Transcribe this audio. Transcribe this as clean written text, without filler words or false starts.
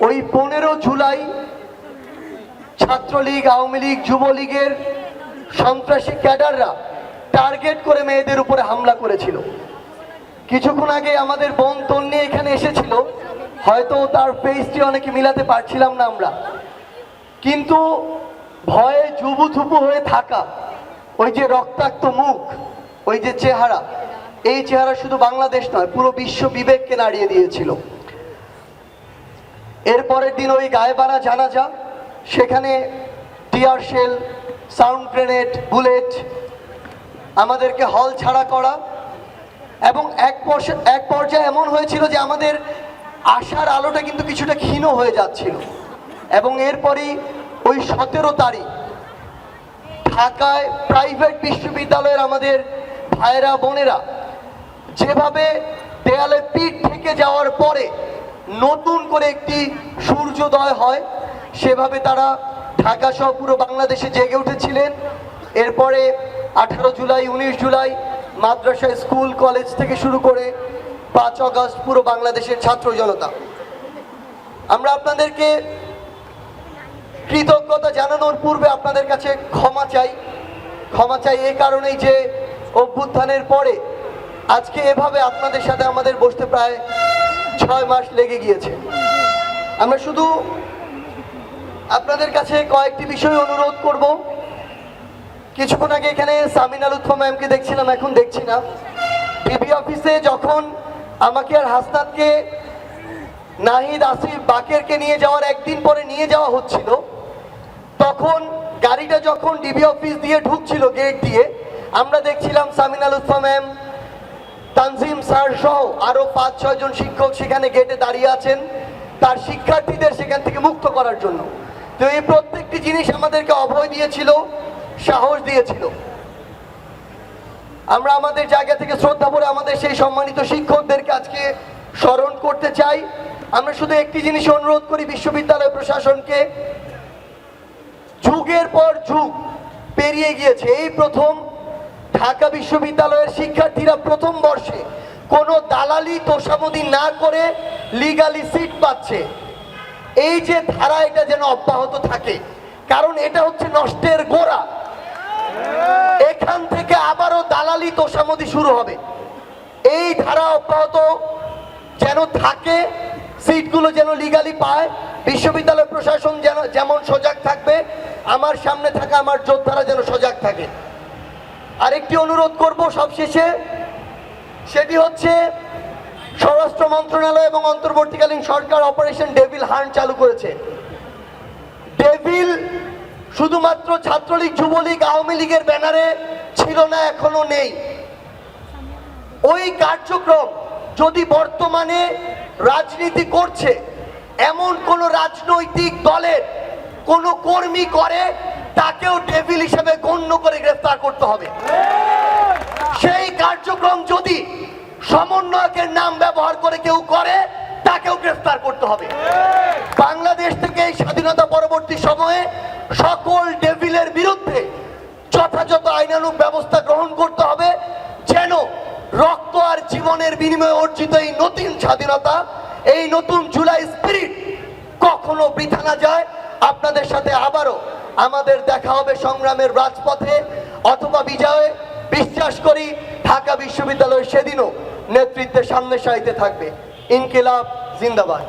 ওই 15 জুলাই ছাত্রলীগ, আওয়ামী লীগ, যুবলীগের সন্ত্রাসী ক্যাডাররা টার্গেট করে মেয়েদের উপরে হামলা করেছিল। কিছুক্ষণ আগে আমাদের বোন তন্নি এখানে এসেছিল, হয়তো তার ফেসটি অনেকে মিলাতে পারছিলাম না আমরা, কিন্তু ভয়ে জুবুথুবু হয়ে থাকা ওই যে রক্তাক্ত মুখ, ওই যে চেহারা, এই চেহারা শুধু বাংলাদেশ নয়, পুরো বিশ্ব বিবেককে নাড়িয়ে দিয়েছিল। এর পরের দিন ওই গায়েবানা জানাজা, সেখানে tear shell, sound grenade, bullet, আমাদেরকে হল ছাড়া করা, এবং এক পর্যায়ে এমন হয়েছিল যে আমাদের আশার আলোটা কিন্তু কিছুটা ক্ষীণ হয়ে যাচ্ছিল। এবং এরপরই ওই 17 তারিখ ঢাকায় প্রাইভেট বিশ্ববিদ্যালয়ের আমাদের ভাইয়েরা বোনেরা যেভাবে দেয়ালে পিঠ থেকে যাওয়ার পরে নতুন করে একটি সূর্যোদয় হয়, সেভাবে তারা ঢাকা সহ পুরো বাংলাদেশে জেগে উঠেছিলেন। এরপরে 18 জুলাই, 19 জুলাই মাদ্রাসা, স্কুল, কলেজ থেকে শুরু করে 5 আগস্ট পুরো বাংলাদেশের ছাত্র জনতা। আমরা আপনাদেরকে কৃতজ্ঞতা জানানোর পূর্বে আপনাদের কাছে ক্ষমা চাই এই কারণেই যে অভ্যুত্থানের পরে আজকে এভাবে আপনাদের সাথে আমাদের বসতে প্রায় 6 মাস লেগে গিয়েছে। আমরা শুধু আপনাদের কাছে কয়েকটি বিষয় অনুরোধ করব। কিছুক্ষণ আগে এখানে সামিনা লুৎফা ম্যামকে দেখছিলাম, এখন দেখছি না। ডিবি অফিসে যখন আমাকে আর হাসনাতকে, নাহিদ, আসিফ, বাকেরকে নিয়ে যাওয়ার একদিন পরে নিয়ে যাওয়া হচ্ছিল, তখন গাড়িটা যখন ডিবি অফিস দিয়ে ঢুকছিল গেট দিয়ে, আমরা দেখছিলাম সামিনা লুৎফা ম্যাম, তানজিম স্যার সহ আরো 5-6 জন শিক্ষক সেখানে গেটে দাঁড়িয়ে আছেন তার শিক্ষার্থীদের সেখান থেকে মুক্ত করার জন্য। তো এই প্রত্যেকটি জিনিস আমাদেরকে অভয় দিয়েছিল, সাহস দিয়েছিল। আমরা আমাদের জায়গা থেকে শ্রদ্ধা করে আমাদের সেই সম্মানিত শিক্ষকদেরকে আজকে স্মরণ করতে চাই। আমরা শুধু একটি জিনিস অনুরোধ করি বিশ্ববিদ্যালয় প্রশাসনকে, যুগের পর যুগ পেরিয়ে গিয়েছে, এই প্রথম ঢাকা বিশ্ববিদ্যালয়ের শিক্ষার্থীরা প্রথম বর্ষে কোনো দালালি তোষামোদি না করে লিগালি সিট পাচ্ছে। এই যে ধারা, এটা যেন অব্যাহত থাকে, কারণ এটা হচ্ছে নষ্টের গোড়া। এখান থেকে আবারও দালালি তোষামোদি শুরু হবে। এই ধারা অব্যাহত যেন থাকে, সিটগুলো যেন লিগালি পায়। বিশ্ববিদ্যালয় প্রশাসন যেমন সজাগ থাকবে, আমার সামনে থাকা আমার যোদ্ধারা যেন সজাগ থাকে। আরেকটি অনুরোধ করব সবশেষে, সেটি হচ্ছে স্বরাষ্ট্র মন্ত্রণালয় এবং অন্তর্বর্তীকালীন সরকার অপারেশন ডেভিল হান্ট চালু করেছে। ডেভিল শুধুমাত্র ছাত্রলীগ, যুবলীগ, আওয়ামী লীগের ব্যানারে ছিল না, এখনো নেই। ওই কার্যক্রম যদি বর্তমানে রাজনীতি করছে এমন কোন রাজনৈতিক দলের কোন কর্মী করে, তাকেও ডেভিল হিসেবে গণ্য করে গ্রেফতার করতে হবে। সেই কার্যক্রম যদি সমন্বয়কের নাম ব্যবহার করে কেউ করে, তাকেও গ্রেফতার করতে হবে। বাংলাদেশ থেকে এই স্বাধীনতা পরবর্তী সময়ে সকল ডেভিলের বিরুদ্ধে যথাযথ আইনানুগ ব্যবস্থা গ্রহণ করতে হবে, যেন রক্ত আর জীবনের বিনিময়ে অর্জিত এই নতুন স্বাধীনতা, এই নতুন জুলাই স্পিরিট কখনো বৃথা না যায়। আপনাদের সাথে আবারও আমাদের দেখা হবে সংগ্রামের রাজপথে অথবা বিজয়ে। বিশ্বাস করি ঢাকা বিশ্ববিদ্যালয় সেদিনও নেতৃত্বের সামনে সারিতে থাকবে। ইনকিলাব জিন্দাবাদ।